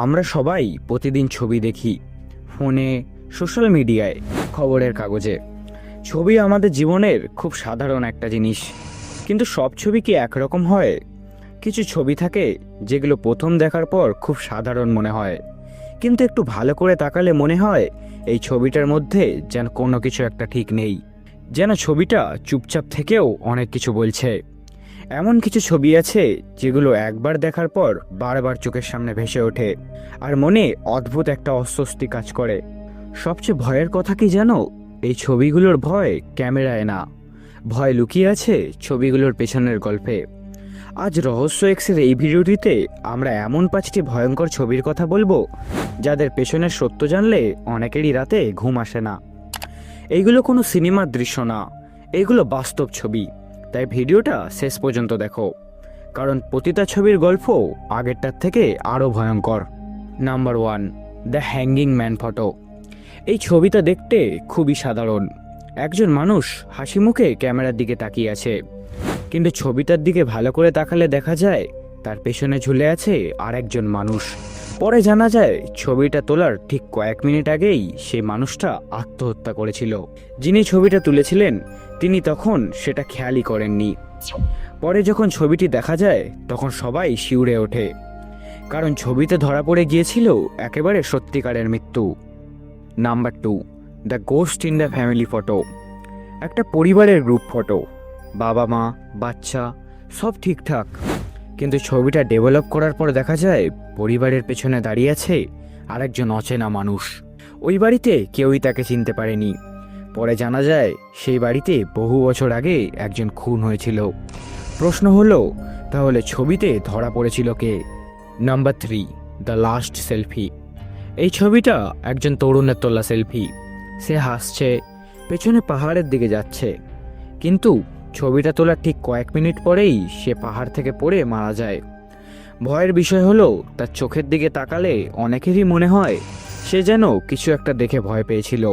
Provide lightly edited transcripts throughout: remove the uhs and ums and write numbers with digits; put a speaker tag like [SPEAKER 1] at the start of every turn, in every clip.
[SPEAKER 1] আমরা সবাই প্রতিদিন ছবি দেখি, ফোনে, সোশ্যাল মিডিয়ায়, খবরের কাগজে। ছবি আমাদের জীবনের খুব সাধারণ একটা জিনিস, কিন্তু সব ছবি কি একরকম হয়? কিছু ছবি থাকে যেগুলো প্রথম দেখার পর খুব সাধারণ মনে হয়, কিন্তু একটু ভালো করে তাকালে মনে হয় এই ছবিটার মধ্যে যেন কোনো কিছু একটা ঠিক নেই, যেন ছবিটা চুপচাপ থেকেও অনেক কিছু বলছে। এমন কিছু ছবি আছে যেগুলো একবার দেখার পর বারবার চোখের সামনে ভেসে ওঠে, আর মনে অদ্ভুত একটা অস্বস্তি কাজ করে। সবচেয়ে ভয়ের কথা কি জানো? এই ছবিগুলোর ভয় ক্যামেরায় না, ভয় লুকিয়ে আছে ছবিগুলোর পেছনের গল্পে। আজ রহস্য এক্সের এই ভিডিওটিতে আমরা এমন 5টি ভয়ঙ্কর ছবির কথা বলবো যাদের পেছনের সত্য জানলে অনেকেরই রাতে ঘুম আসে না। এইগুলো কোনো সিনেমার দৃশ্য না, এইগুলো বাস্তব ছবি। তাই ভিডিওটা শেষ পর্যন্ত দেখো, কারণ প্রতিটা ছবির গল্প আগেরটার থেকে আরও ভয়ঙ্কর। Number 1, the hanging man photo. এই ছবিটা দেখতে খুবই সাধারণ। একজন মানুষ হাসি মুখে ক্যামেরার দিকে তাকিয়ে আছে, কিন্তু ছবিটার দিকে ভালো করে তাকালে দেখা যায় তার পেছনে ঝুলে আছে আর একজন মানুষ। পরে জানা যায় ছবিটা তোলার ঠিক কয়েক মিনিট আগেই সেই মানুষটা আত্মহত্যা করেছিল। যিনি ছবিটা তুলেছিলেন তিনি তখন সেটা খেয়ালই করেননি। পরে যখন ছবিটি দেখা যায় তখন সবাই শিউরে ওঠে, কারণ ছবিতে ধরা পড়ে গিয়েছিল একেবারে সত্যিকারের মৃত্যু। Number 2, the ghost in the family photo. একটা পরিবারের গ্রুপ ফটো, বাবা মা বাচ্চা সব ঠিকঠাক, কিন্তু ছবিটা ডেভেলপ করার পর দেখা যায় পরিবারের পেছনে দাঁড়িয়ে আছে আরেকজন অচেনা মানুষ। ওই বাড়িতে কেউই তাকে চিনতে পারেনি। পরে জানা যায় সেই বাড়িতে বহু বছর আগে একজন খুন হয়েছিল। প্রশ্ন হলো, তাহলে ছবিতে ধরা পড়েছিল কে? Number 3, the last selfie. এই ছবিটা একজন তরুণের তোলা সেলফি। সে হাসছে, পেছনে পাহাড়ের দিকে যাচ্ছে, কিন্তু ছবিটা তোলার ঠিক কয়েক মিনিট পরেই সে পাহাড় থেকে পড়ে মারা যায়। ভয়ের বিষয় হলো তার চোখের দিকে তাকালে অনেকেরই মনে হয় সে যেন কিছু একটা দেখে ভয় পেয়েছিল।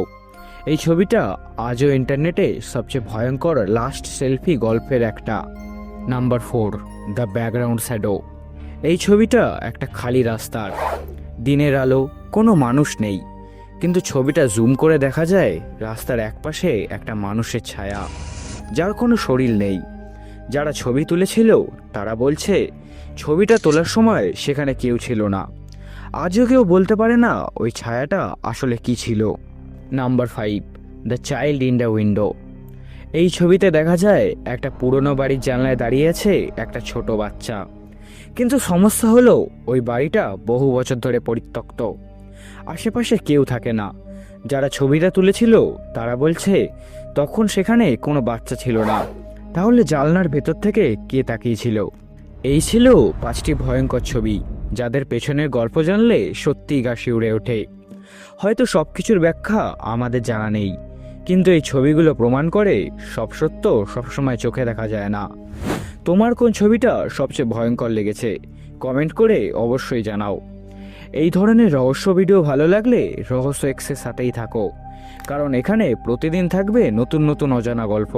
[SPEAKER 1] এই ছবিটা আজও ইন্টারনেটে সবচেয়ে ভয়ঙ্কর লাস্ট সেলফি গল্পের একটা। Number 4, the background shadow. এই ছবিটা একটা খালি রাস্তার, দিনের আলো, কোনো মানুষ নেই, কিন্তু ছবিটা জুম করে দেখা যায় রাস্তার একপাশে একটা মানুষের ছায়া, যার কোনো শরীর নেই। যারা ছবি তুলেছিল তারা বলছে ছবিটা তোলার সময় সেখানে কেউ ছিল না। আজও কেউ বলতে পারে না ওই ছায়াটা আসলে কি ছিল। Number 5, the child in the window. এই ছবিতে দেখা যায় একটা পুরনো বাড়ির জানলায় দাঁড়িয়ে আছে একটা ছোট বাচ্চা, কিন্তু সমস্যা হলো ওই বাড়িটা বহু বছর ধরে পরিত্যক্ত, আশেপাশে কেউ থাকে না। যারা ছবিটা তুলেছিল তারা বলছে তখন সেখানে কোনো বাচ্চা ছিল না, তাহলে জানলার ভেতর থেকে কে তাকিয়েছিল? এই ছিল 5টি ভয়ঙ্কর ছবি যাদের পেছনের গল্প জানলে সত্যিই গা শিউরে ওঠে। হয়তো সব কিছুর ব্যাখ্যা আমাদের জানা নেই, কিন্তু এই ছবিগুলো প্রমাণ করে সব সত্য সবসময় চোখে দেখা যায় না। তোমার কোন ছবিটা সবচেয়ে ভয়ঙ্কর লেগেছে কমেন্ট করে অবশ্যই জানাও। এই ধরনের রহস্য ভিডিও ভালো লাগলে রহস্য এক্সের সাথেই থাকো, কারণ এখানে প্রতিদিন থাকবে নতুন নতুন অজানা গল্প।